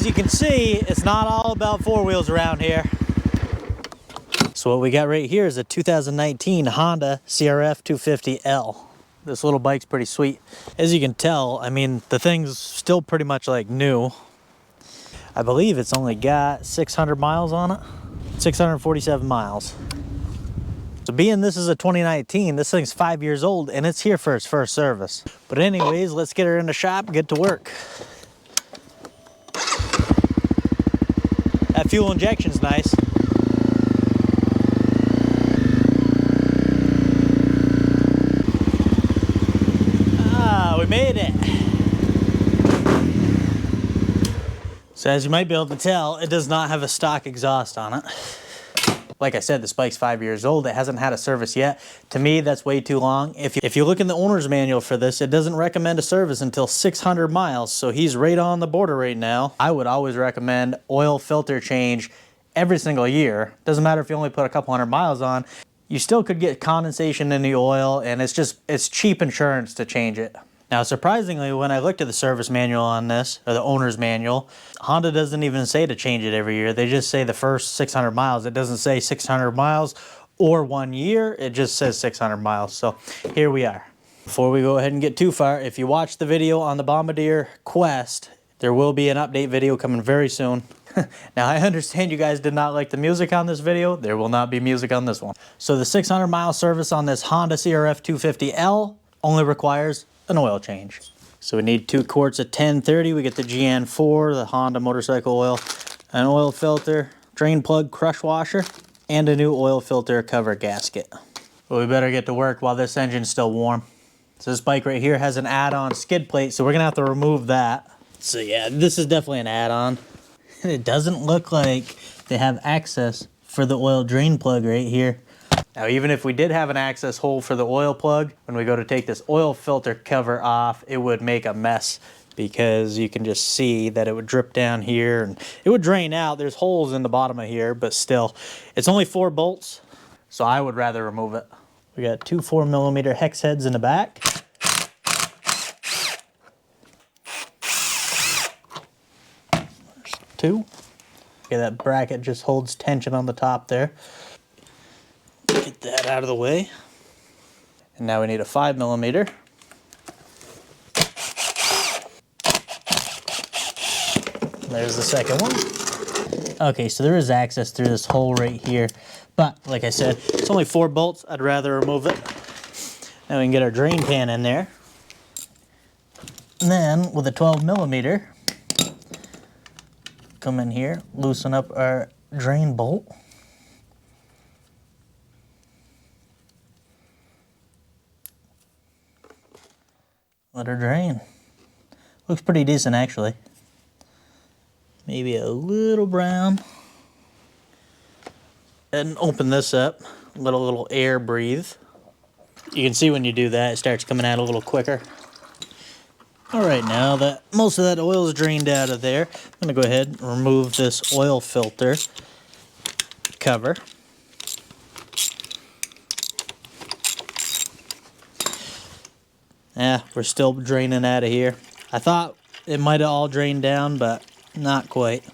As you can see, it's not all about four wheels around here. So what we got right here is a 2019 Honda CRF250L. This little bike's pretty sweet. As you can tell, I mean, the thing's still pretty much like new. I believe it's only got 600 miles on it. 647 miles. So being this is a 2019, this thing's 5 years old and it's here for its first service. But anyways, let's get her in the shop and get to work. That fuel injection's nice. Ah, we made it. So as you might be able to tell, it does not have a stock exhaust on it. Like I said, this bike's 5 years old. It hasn't had a service yet. To me, that's way too long. If you look in the owner's manual for this, it doesn't recommend a service until 600 miles. So he's right on the border right now. I would always recommend oil filter change every single year. Doesn't matter if you only put a couple hundred miles on. You still could get condensation in the oil, and it's cheap insurance to change it. Now, surprisingly, when I looked at the service manual on this, or the owner's manual, Honda doesn't even say to change it every year. They just say the first 600 miles. It doesn't say 600 miles or 1 year. It just says 600 miles. So here we are. Before we go ahead and get too far, if you watch the video on the Bombardier Quest, there will be an update video coming very soon. Now, I understand you guys did not like the music on this video. There will not be music on this one. So the 600 mile service on this Honda CRF250L only requires an oil change. So we need 2 quarts of 1030. We get the GN4, the Honda motorcycle oil, an oil filter, drain plug crush washer, and a new oil filter cover gasket. But we better get to work while this engine's still warm. So this bike right here has an add-on skid plate, so we're gonna have to remove that. So yeah, this is definitely an add-on. And it doesn't look like they have access for the oil drain plug right here. Now, even if we did have an access hole for the oil plug, when we go to take this oil filter cover off, it would make a mess because you can just see that it would drip down here and it would drain out. There's holes in the bottom of here, but still, it's only 4 bolts, so I would rather remove it. We got 2 4mm hex heads in the back. There's 2. Okay, that bracket just holds tension on the top there. Get that out of the way. And now we need a 5mm. There's the second one. Okay, so there is access through this hole right here. But, like I said, it's only 4 bolts. I'd rather remove it. Now we can get our drain pan in there. And then, with a 12mm, come in here, loosen up our drain bolt. Let her drain. Looks pretty decent, actually. Maybe a little brown. And open this up. Let a little air breathe. You can see when you do that, it starts coming out a little quicker. Alright, now that most of that oil is drained out of there, I'm going to go ahead and remove this oil filter cover. Yeah, we're still draining out of here. I thought it might have all drained down, but not quite.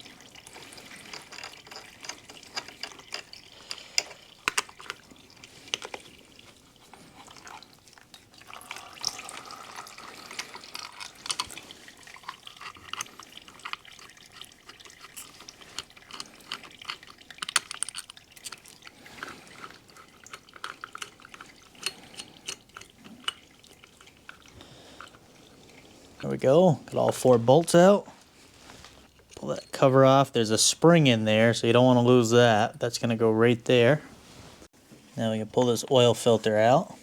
There we go. Got all 4 bolts out. Pull that cover off. There's a spring in there, so you don't want to lose that. That's going to go right there. Now we can pull this oil filter out.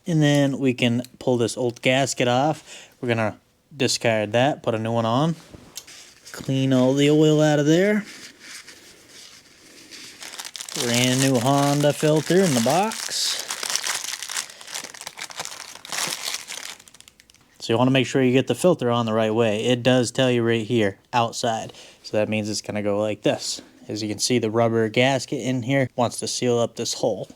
And then we can pull this old gasket off. We're going to discard that, put a new one on. Clean all the oil out of there. Brand new Honda filter in the box. So you want to make sure you get the filter on the right way. It does tell you right here, outside. So that means it's going to go like this. As you can see, the rubber gasket in here wants to seal up this hole.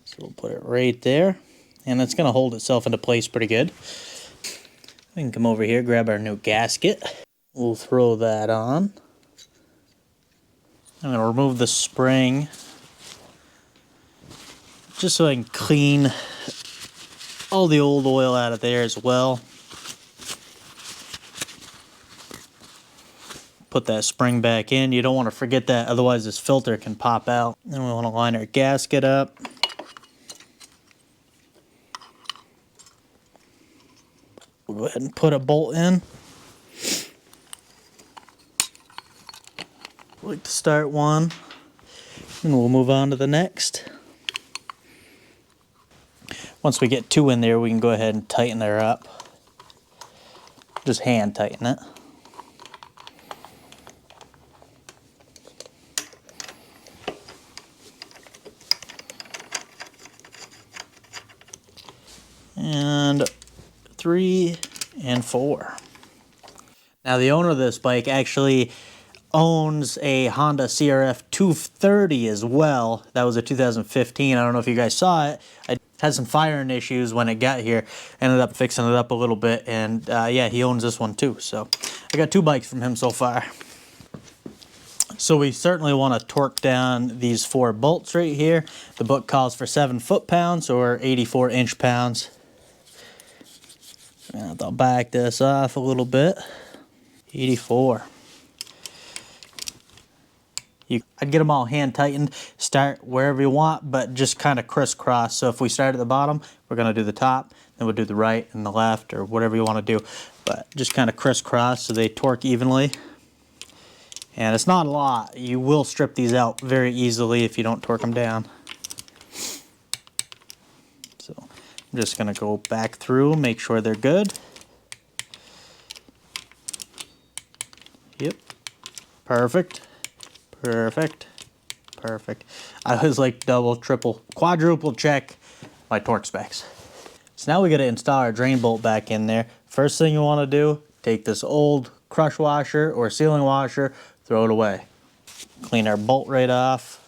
So we'll put it right there. And it's going to hold itself into place pretty good. We can come over here, grab our new gasket. We'll throw that on. I'm going to remove the spring just so I can clean all the old oil out of there as well. Put that spring back in. You don't want to forget that, otherwise this filter can pop out. Then we want to line our gasket up. We'll go ahead and put a bolt in. I'd like to start one, and we'll move on to the next. Once we get two in there, we can go ahead and tighten her up. Just hand tighten it. And 3 and 4. Now the owner of this bike actually owns a Honda Crf250 as well. That was a 2015. I don't know if you guys saw it. I had some firing issues when it got here. Ended up fixing it up a little bit, and yeah, he owns this one too. So I got 2 bikes from him so far. So we certainly want to torque down these 4 bolts right here. The book calls for 7 foot-pounds or 84 inch-pounds. I'll back this off a little bit. 84. I'd get them all hand tightened, start wherever you want, but just kind of crisscross. So if we start at the bottom, we're going to do the top, then we'll do the right and the left, or whatever you want to do. But just kind of crisscross so they torque evenly. And it's not a lot. You will strip these out very easily if you don't torque them down. So I'm just going to go back through, make sure they're good. Yep. Perfect. Perfect. Perfect. I always like double, triple, quadruple check my torque specs. So now we got to install our drain bolt back in there. First thing you want to do, take this old crush washer or sealing washer, throw it away. Clean our bolt right off.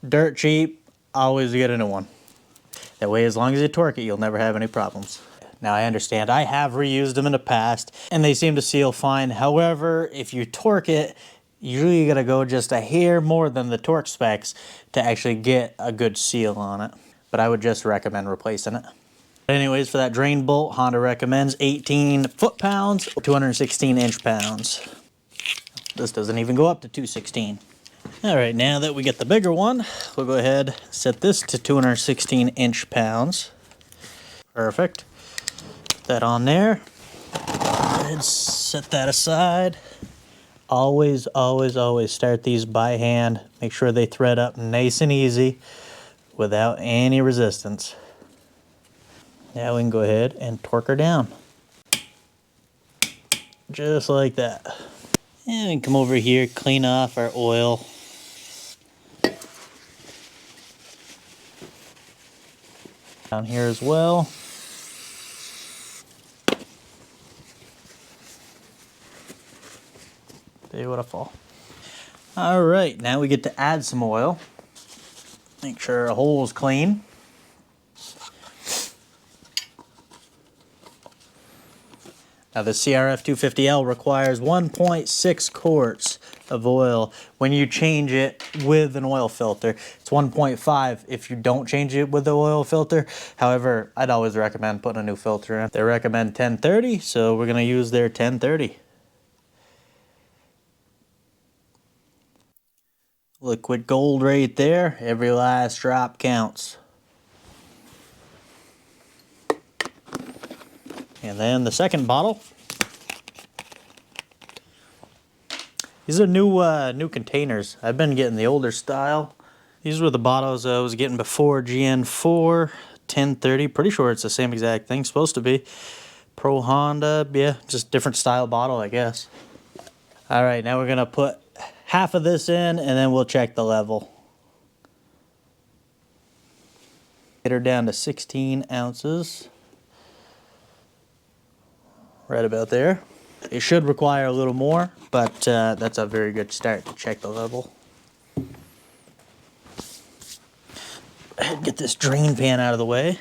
Dirt cheap, always get a new one. That way, as long as you torque it, you'll never have any problems. Now I understand, I have reused them in the past and they seem to seal fine. However, if you torque it, usually you gotta go just a hair more than the torque specs to actually get a good seal on it. But I would just recommend replacing it. Anyways, for that drain bolt, Honda recommends 18 foot-pounds, 216 inch-pounds. This doesn't even go up to 216. All right, now that we get the bigger one, we'll go ahead, set this to 216 inch-pounds. Perfect. Put that on there. And set that aside. Always, always, always start these by hand. Make sure they thread up nice and easy without any resistance. Now we can go ahead and torque her down. Just like that. And we can come over here, clean off our oil. Down here as well. Beautiful. All right, now we get to add some oil. Make sure our hole is clean. Now the Crf250L requires 1.6 quarts of oil when you change it with an oil filter. It's 1.5 if you don't change it with the oil filter. However, I'd always recommend putting a new filter in. They recommend 1030, so we're gonna use their 1030. Liquid gold right there. Every last drop counts. And then the second bottle. These are new containers. I've been getting the older style. These were the bottles I was getting before. GN4, 1030. Pretty sure it's the same exact thing. Supposed to be. Pro Honda. Yeah, just different style bottle, I guess. All right, now we're gonna put half of this in, and then we'll check the level. Get her down to 16 ounces. Right about there. It should require a little more, but that's a very good start to check the level. Get this drain pan out of the way.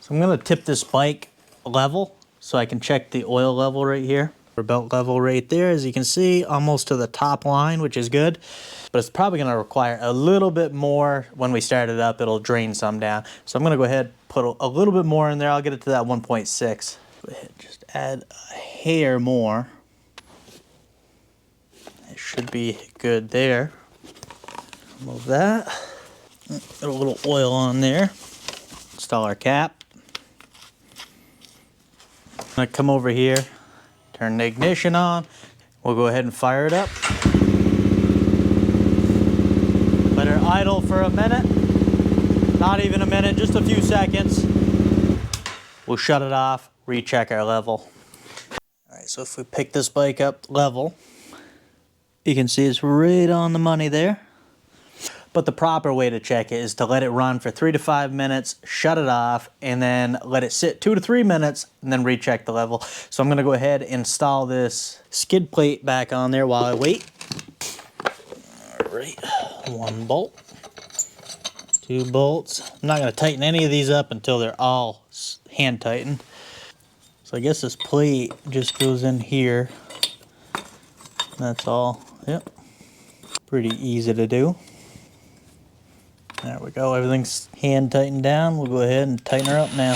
So I'm gonna tip this bike level so I can check the oil level right here. Or belt level right there, as you can see, almost to the top line, which is good. But it's probably gonna require a little bit more when we start it up. It'll drain some down. So I'm gonna go ahead, put a little bit more in there. I'll get it to that 1.6. Go ahead, just add a hair more. It should be good there. Move that. Put a little oil on there. Install our cap. I'm gonna come over here, turn the ignition on. We'll go ahead and fire it up. Let her idle for a minute. Not even a minute, just a few seconds. We'll shut it off, recheck our level. All right, so if we pick this bike up level, you can see it's right on the money there. But the proper way to check it is to let it run for 3 to 5 minutes, shut it off, and then let it sit 2 to 3 minutes, and then recheck the level. So I'm gonna go ahead and install this skid plate back on there while I wait. All right, 1 bolt, 2 bolts. I'm not gonna tighten any of these up until they're all hand tightened. So I guess this plate just goes in here. That's all, yep. Pretty easy to do. There we go, everything's hand tightened down. We'll go ahead and tighten her up now.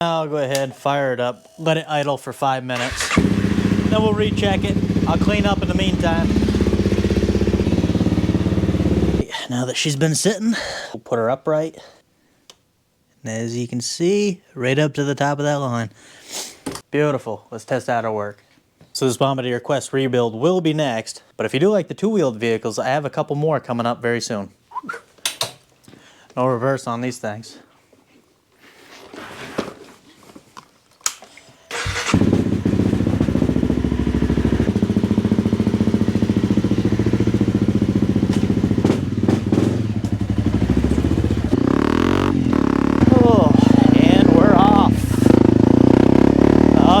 Now I'll go ahead, fire it up, let it idle for 5 minutes. Then we'll recheck it. I'll clean up in the meantime. Now that she's been sitting, we'll put her upright. And as you can see, right up to the top of that line. Beautiful. Let's test out our work. So this Bombardier Quest rebuild will be next, but if you do like the two-wheeled vehicles, I have a couple more coming up very soon. No reverse on these things.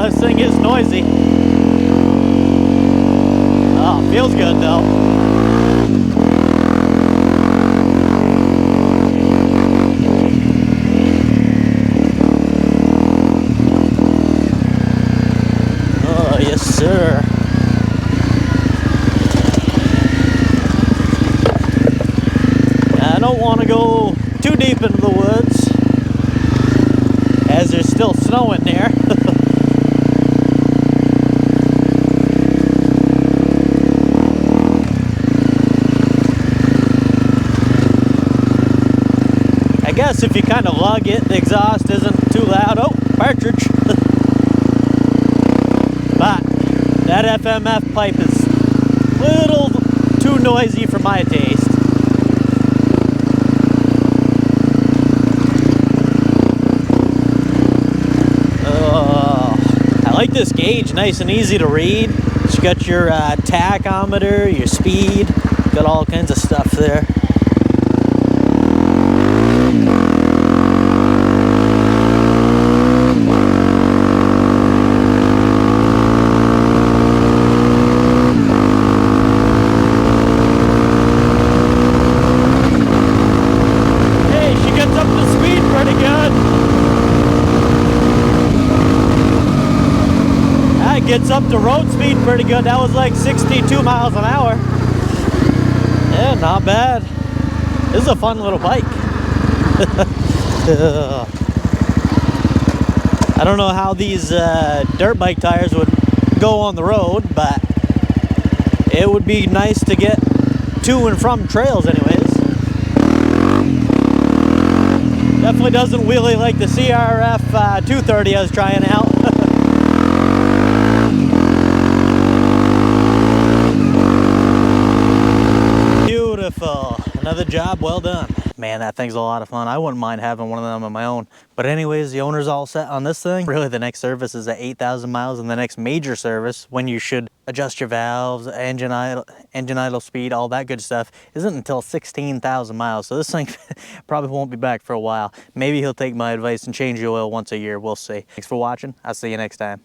This thing is noisy. Oh, feels good though. Oh, yes sir. I don't want to go too deep into the woods as there's still snow in there. I guess if you kind of lug it, the exhaust isn't too loud. Oh, partridge. But that FMF pipe is a little too noisy for my taste. I like this gauge, nice and easy to read. It's got your tachometer, your speed, got all kinds of stuff there. Gets up to road speed pretty good. That was like 62 miles an hour. Yeah, not bad. This is a fun little bike. I don't know how these dirt bike tires would go on the road, but it would be nice to get to and from trails anyways. Definitely doesn't wheelie like the CRF230 I was trying out. Beautiful. Another job well done. Man, that thing's a lot of fun. I wouldn't mind having one of them on my own. But anyways, the owner's all set on this thing. Really, the next service is at 8,000 miles, and the next major service, when you should adjust your valves, engine idle speed, all that good stuff, isn't until 16,000 miles. So this thing probably won't be back for a while. Maybe he'll take my advice and change the oil once a year. We'll see. Thanks for watching. I'll see you next time.